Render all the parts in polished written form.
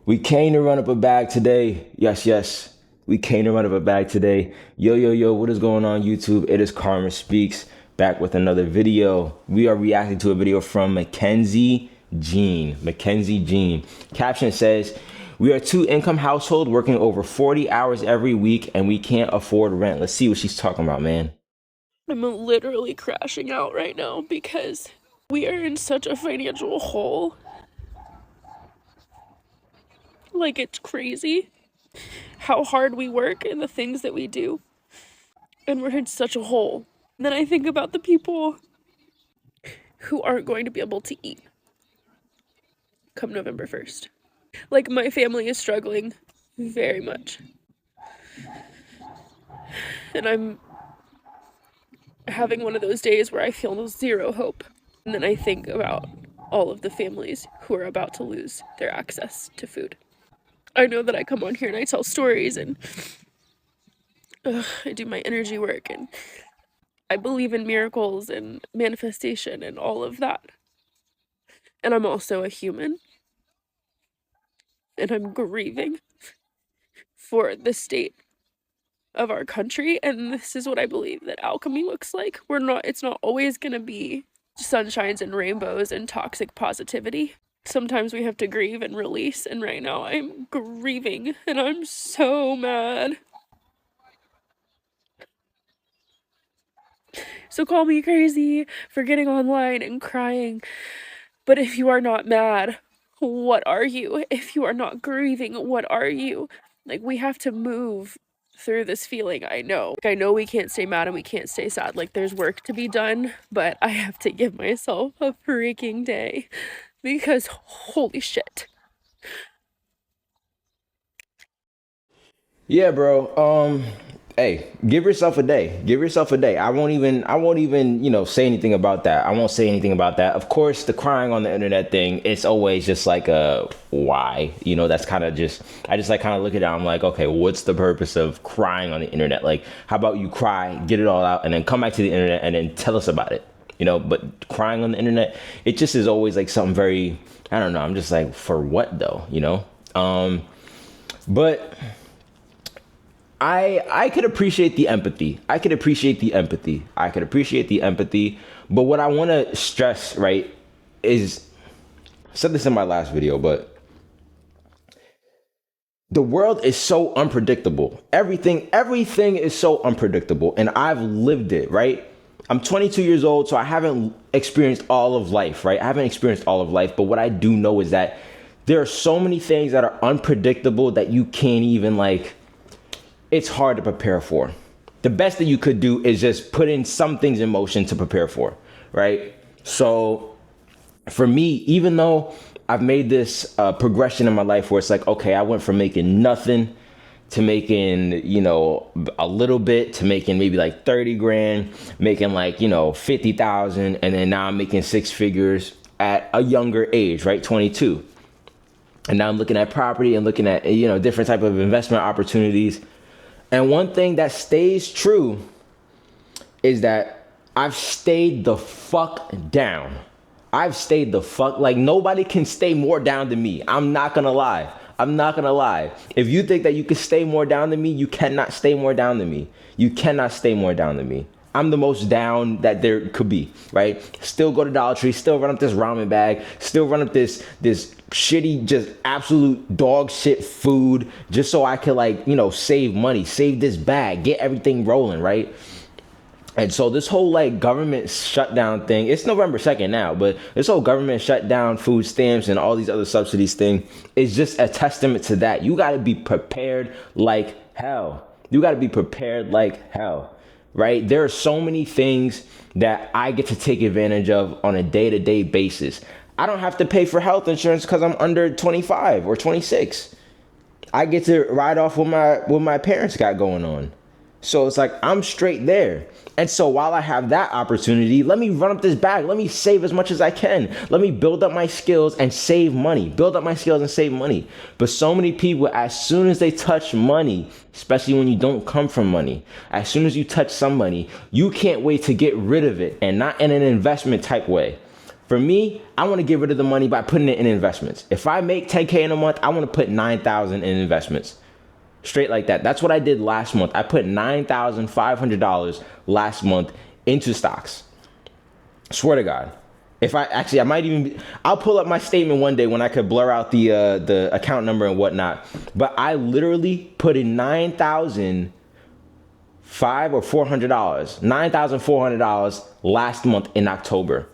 We came to run up a bag today. Yes, yes. We came to run up a bag today. Yo, yo, yo, what is going on, YouTube? It is Karma Speaks, back with another video. We are reacting to a video from Mackenzie Jean. Mackenzie Jean. Caption says, we are two-income household working over 40 hours every week and we can't afford rent. Let's see what she's talking about, man. I'm literally crashing out right now because we are in such a financial hole. Like, it's crazy how hard we work and the things that we do. And we're in such a hole. And then I think about the people who aren't going to be able to eat come November 1st. Like, my family is struggling very much. And I'm having one of those days where I feel zero hope. And then I think about all of the families who are about to lose their access to food. I know that I come on here and I tell stories and I do my energy work and I believe in miracles and manifestation and all of that. And I'm also a human. And I'm grieving for the state of our country. And this is what I believe that alchemy looks like. It's not always gonna be sunshines and rainbows and toxic positivity. Sometimes we have to grieve and release, and right now I'm grieving and I'm so mad. So call me crazy for getting online and crying, but if you are not mad, what are you? If you are not grieving, what are you? Like, we have to move through this feeling. I know we can't stay mad and we can't stay sad. Like, there's work to be done, but I have to give myself a freaking day because holy shit. Yeah, bro. Hey, give yourself a day. Give yourself a day. I won't even, say anything about that. I won't say anything about that. Of course, the crying on the internet thing, it's always just like a why. That's kind of I just like kind of look at it. I'm like, okay, what's the purpose of crying on the internet? Like, how about you cry, get it all out, and then come back to the internet and then tell us about it? But crying on the internet, it just is always like something very, I don't know. I'm just like, for what though? But I could appreciate the empathy. But what I want to stress, right, is, I said this in my last video, but the world is so unpredictable. Everything is so unpredictable, and I've lived it, right? I'm 22 years old, so I haven't experienced all of life, right? I haven't experienced all of life, but what I do know is that there are so many things that are unpredictable that you can't even it's hard to prepare for. The best that you could do is just put in some things in motion to prepare for, right? So for me, even though I've made this progression in my life where it's like, okay, I went from making nothing to making, a little bit, to making maybe like 30 grand, making 50,000. And then now I'm making six figures at a younger age, right? 22. And now I'm looking at property and looking at, different type of investment opportunities. And one thing that stays true is that I've stayed the fuck down. Nobody can stay more down than me. I'm not gonna lie. If you think that you can stay more down than me, you cannot stay more down than me. I'm the most down that there could be, right? Still go to Dollar Tree, still run up this ramen bag, still run up this shitty, just absolute dog shit food, just so I could save money, save this bag, get everything rolling, right? And so this whole government shutdown thing, it's November 2nd now, but this whole government shutdown, food stamps and all these other subsidies thing is just a testament to that. You gotta be prepared like hell. Right? There are so many things that I get to take advantage of on a day-to-day basis. I don't have to pay for health insurance because I'm under 25 or 26. I get to ride off what my parents got going on. So it's like, I'm straight there. And so while I have that opportunity, let me run up this bag. Let me save as much as I can. Let me build up my skills and save money. But so many people, as soon as they touch money, especially when you don't come from money, as soon as you touch some money, you can't wait to get rid of it, and not in an investment type way. For me, I want to get rid of the money by putting it in investments. If I make 10K in a month, I want to put 9,000 in investments. Straight like that. That's what I did last month. I put $9,500 last month into stocks. Swear to God. If I actually, I might even, I'll pull up my statement one day when I could blur out the account number and whatnot. But I literally put in $9,400 $9,400 last month in October.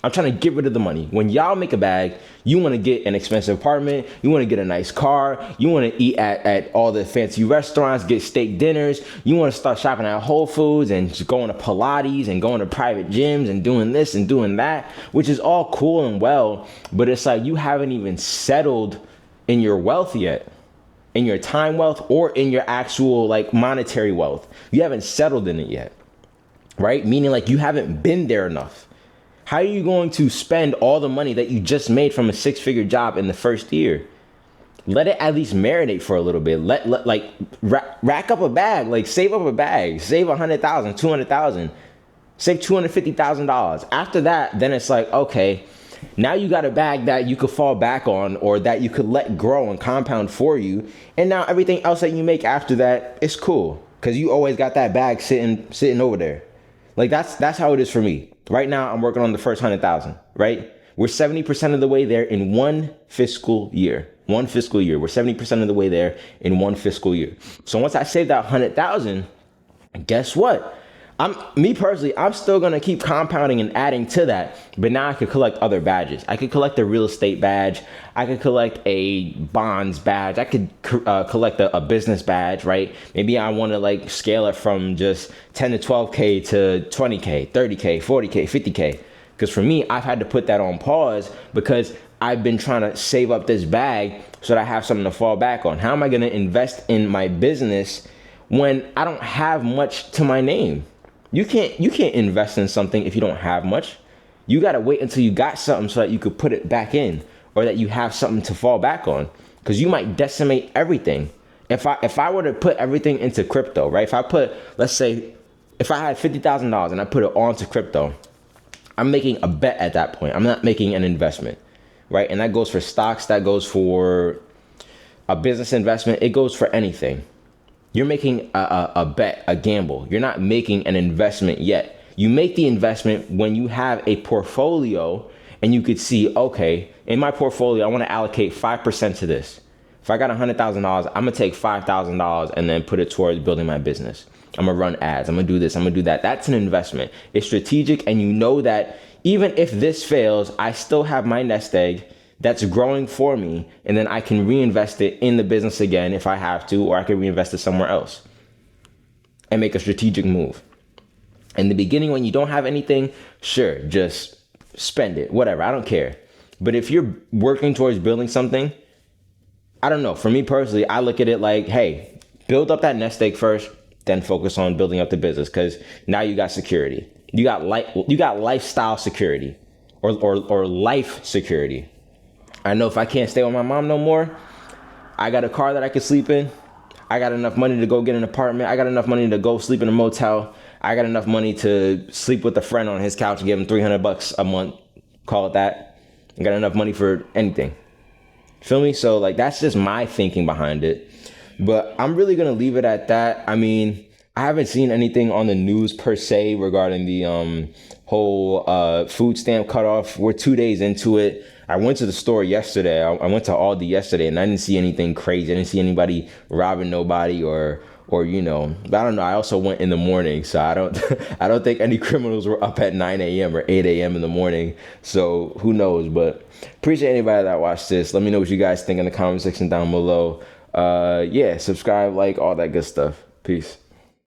I'm trying to get rid of the money. When y'all make a bag, you want to get an expensive apartment, you want to get a nice car, you want to eat at all the fancy restaurants, get steak dinners, you want to start shopping at Whole Foods and just going to Pilates and going to private gyms and doing this and doing that, which is all cool and well, but it's like you haven't even settled in your wealth yet, in your time wealth or in your actual like monetary wealth. You haven't settled in it yet, right? Meaning like you haven't been there enough. How are you going to spend all the money that you just made from a 6-figure job in the first year? Let it at least marinate for a little bit. Rack up a bag, like save up a bag, save 100,000, 200,000, save $250,000. After that, then it's like, okay, now you got a bag that you could fall back on or that you could let grow and compound for you. And now everything else that you make after that is cool because you always got that bag sitting over there. Like that's how it is for me. Right now, I'm working on the first 100,000, right? We're 70% of the way there in one fiscal year. We're 70% of the way there in one fiscal year. So once I save that 100,000, guess what? Me personally, I'm still going to keep compounding and adding to that. But now I could collect other badges. I could collect a real estate badge. I could collect a bonds badge. I could collect a business badge, right? Maybe I want to like scale it from just 10 to 12K to 20K, 30K, 40K, 50K. Because for me, I've had to put that on pause because I've been trying to save up this bag so that I have something to fall back on. How am I going to invest in my business when I don't have much to my name? You can't invest in something if you don't have much. You got to wait until you got something so that you could put it back in or that you have something to fall back on because you might decimate everything. If I were to put everything into crypto, right? Let's say if I had $50,000 and I put it all into crypto, I'm making a bet at that point. I'm not making an investment, right? And that goes for stocks. That goes for a business investment. It goes for anything. You're making a bet, a gamble. You're not making an investment yet. You make the investment when you have a portfolio and you could see, okay, in my portfolio, I want to allocate 5% to this. If I got $100,000, I'm going to take $5,000 and then put it towards building my business. I'm going to run ads. I'm going to do this. I'm going to do that. That's an investment. It's strategic. And you know that even if this fails, I still have my nest egg that's growing for me, and then I can reinvest it in the business again if I have to, or I can reinvest it somewhere else and make a strategic move. In the beginning, when you don't have anything, sure, just spend it, whatever, I don't care. But if you're working towards building something, I don't know, for me personally, I look at it like, hey, build up that nest egg first, then focus on building up the business, because now you got security. You got lifestyle security or life security. I know if I can't stay with my mom no more, I got a car that I can sleep in. I got enough money to go get an apartment. I got enough money to go sleep in a motel. I got enough money to sleep with a friend on his couch and give him $300 a month. Call it that. I got enough money for anything. Feel me? So like that's just my thinking behind it. But I'm really going to leave it at that. I mean, I haven't seen anything on the news per se regarding the whole food stamp cutoff. We're 2 days into it. I went to the store yesterday. I went to Aldi yesterday and I didn't see anything crazy. I didn't see anybody robbing nobody or you know, but I don't know. I also went in the morning, so I don't think any criminals were up at 9 a.m. or 8 a.m. in the morning. So who knows? But appreciate anybody that watched this. Let me know what you guys think in the comment section down below. Yeah, subscribe, like, all that good stuff. Peace.